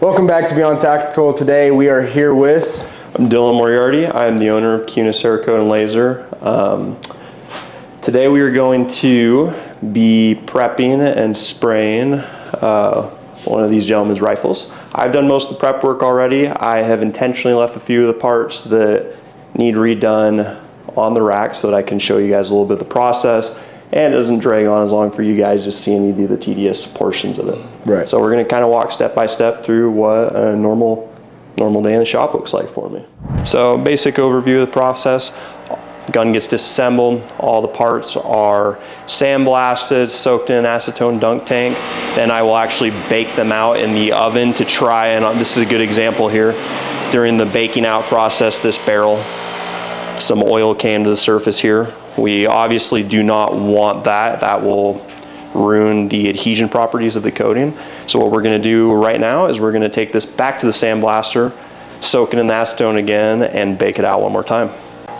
Welcome back to Beyond Tactical. Today we are here with... I'm Dylan Moriarty. I'm the owner of Cerakote and Laser. Today we are going to be prepping and spraying one of these gentlemen's rifles. I've done most of the prep work already. I have intentionally left a few of the parts that need redone on the rack so that I can show you guys a little bit of the process, and it doesn't drag on as long for you guys just seeing me do the tedious portions of it. Right. So we're going to kind of walk step by step through what a normal day in the shop looks like for me. So basic overview of the process. Gun gets disassembled. All the parts are sandblasted, soaked in an acetone dunk tank. Then I will actually bake them out in the oven to try, and this is a good example here. During the baking out process, this barrel, some oil came to the surface here. We obviously do not want that. That will ruin the adhesion properties of the coating. So what we're going to do right now is we're going to take this back to the sandblaster, soak it in the acetone again, and bake it out one more time.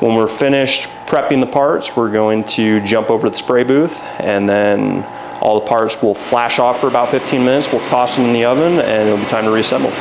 When we're finished prepping the parts, we're going to jump over to the spray booth, and then all the parts will flash off for about 15 minutes. We'll toss them in the oven, and it'll be time to reassemble.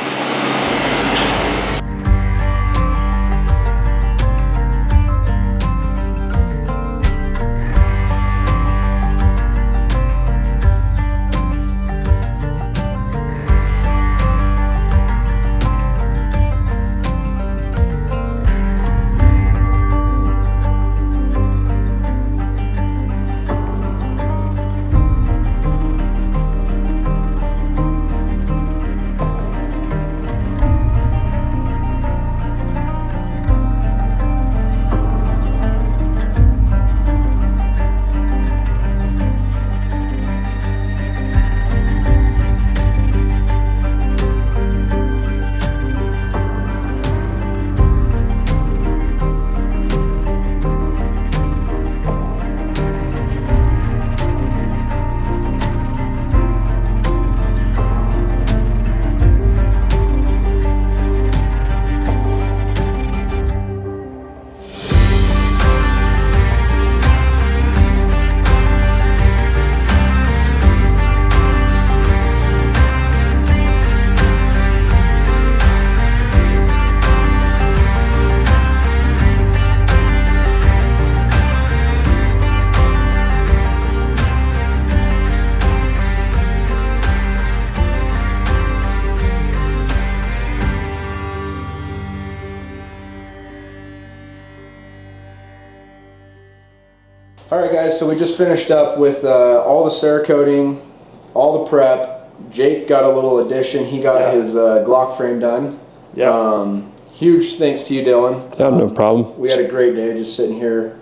Alright guys, so we just finished up with all the Cerakoting, all the prep. Jake got a little addition. He got his Glock frame done. Yeah. Huge thanks to you, Dylan. Yeah, no problem. We had a great day just sitting here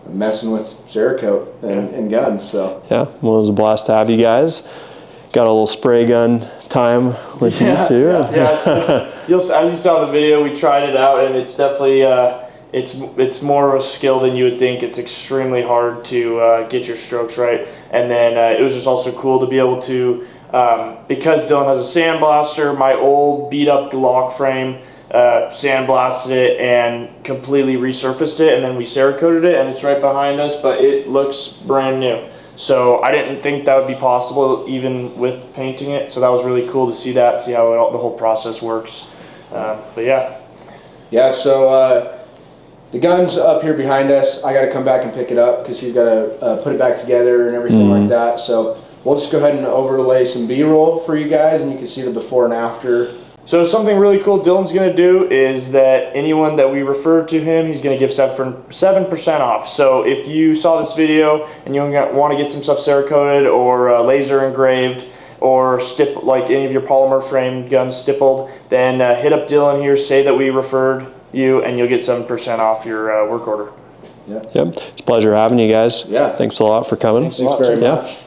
messing with Cerakote and guns. So yeah, well, it was a blast to have you guys. Got a little spray gun time with you too. Yeah. So as you saw the video, we tried it out, and it's definitely it's more of a skill than you would think. It's extremely hard to get your strokes right, and then it was just also cool to be able to because Dylan has a sandblaster. My old beat up Glock frame, sandblasted it and completely resurfaced it, and then we Cerakoted it, and it's right behind us, but it looks brand new. So I didn't think that would be possible even with painting it. So that was really cool to see that, see how the whole process works. But yeah. Yeah, so the gun's up here behind us. I got to come back and pick it up because he's got to put it back together and everything like that. So we'll just go ahead and overlay some B-roll for you guys, and you can see the before and after. So something really cool Dylan's going to do is that anyone that we refer to him, he's going to give 7% off. So if you saw this video and you want to get some stuff Cerakoted or laser engraved or like any of your polymer frame guns stippled, then hit up Dylan here, say that we referred you, and you'll get 7% off your work order. Yeah. Yep. It's a pleasure having you guys. Yeah. Thanks a lot for coming. Thanks very much.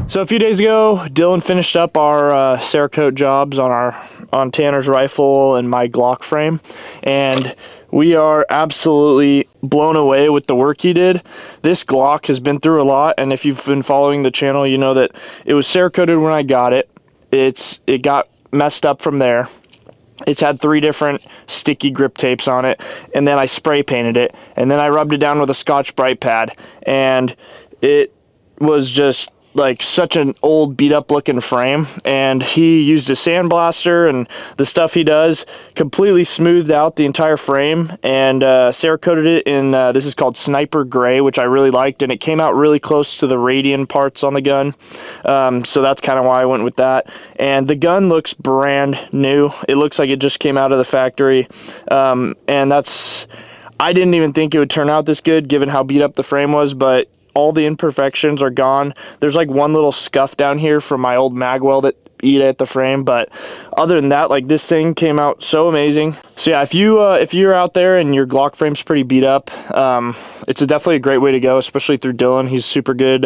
So a few days ago, Dylan finished up our Cerakote jobs on Tanner's rifle and my Glock frame, and we are absolutely blown away with the work he did. This Glock has been through a lot, and if you've been following the channel, you know that it was Cerakoted when I got it. It got messed up from there. It's had 3 different sticky grip tapes on it, and then I spray painted it, and then I rubbed it down with a Scotch Brite pad, and it was just like such an old beat up looking frame, and he used a sandblaster, and the stuff he does completely smoothed out the entire frame, and Cerakoted it in this is called Sniper Gray, which I really liked, and it came out really close to the Radian parts on the gun, so that's kind of why I went with that. And the gun looks brand new. It looks like it just came out of the factory, and that's, I didn't even think it would turn out this good given how beat up the frame was, but all the imperfections are gone. There's like one little scuff down here from my old magwell that eat at the frame, but other than that, like, this thing came out so amazing. So yeah, if you're out there and your Glock frame's pretty beat up, it's definitely a great way to go, especially through Dylan. He's super good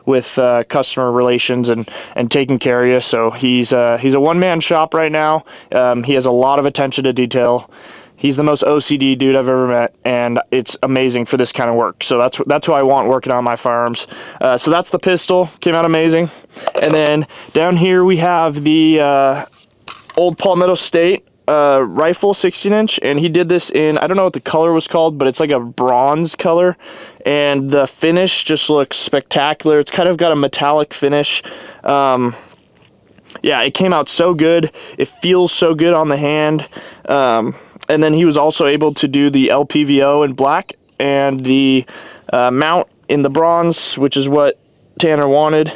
with customer relations and taking care of you. So he's a one-man shop right now. He has a lot of attention to detail. He's the most OCD dude I've ever met, and it's amazing for this kind of work. So that's who I want working on my firearms. So that's the pistol. Came out amazing. And then down here we have the old Palmetto State rifle, 16-inch, and he did this in, I don't know what the color was called, but it's like a bronze color, and the finish just looks spectacular. It's kind of got a metallic finish. Yeah, it came out so good. It feels so good on the hand. And then he was also able to do the LPVO in black and the mount in the bronze, which is what Tanner wanted.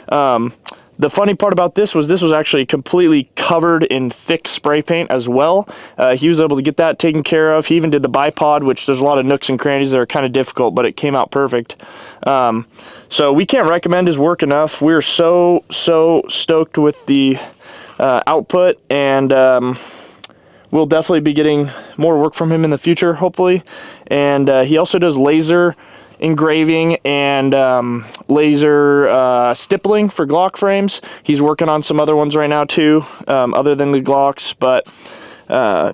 The funny part about this was actually completely covered in thick spray paint as well. He was able to get that taken care of. He even did the bipod, which there's a lot of nooks and crannies that are kind of difficult, but it came out perfect. So we can't recommend his work enough. We're so stoked with the output, and we'll definitely be getting more work from him in the future, hopefully. And he also does laser engraving and laser stippling for Glock frames. He's working on some other ones right now too, other than the Glocks. But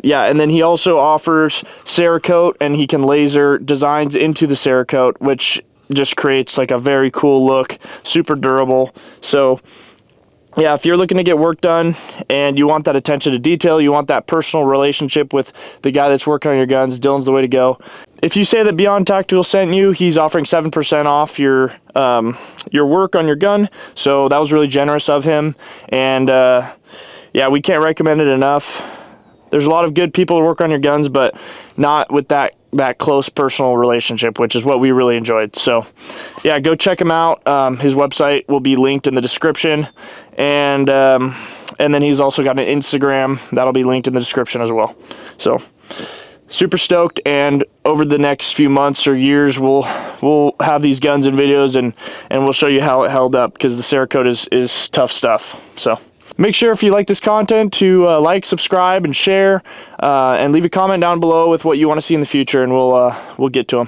yeah, and then he also offers Cerakote, and he can laser designs into the Cerakote, which just creates like a very cool look, super durable. So yeah, if you're looking to get work done and you want that attention to detail, you want that personal relationship with the guy that's working on your guns, Dylan's the way to go. If you say that Beyond Tactical sent you, he's offering 7% off your work on your gun. So that was really generous of him. And yeah, we can't recommend it enough. There's a lot of good people who work on your guns, but not with that close personal relationship, which is what we really enjoyed. So yeah, go check him out. His website will be linked in the description, and then he's also got an Instagram that'll be linked in the description as well. So super stoked, and over the next few months or years we'll have these guns and videos, and we'll show you how it held up, because the Cerakote is tough stuff. So make sure, if you like this content, to like, subscribe, and share, and leave a comment down below with what you want to see in the future, and we'll get to them.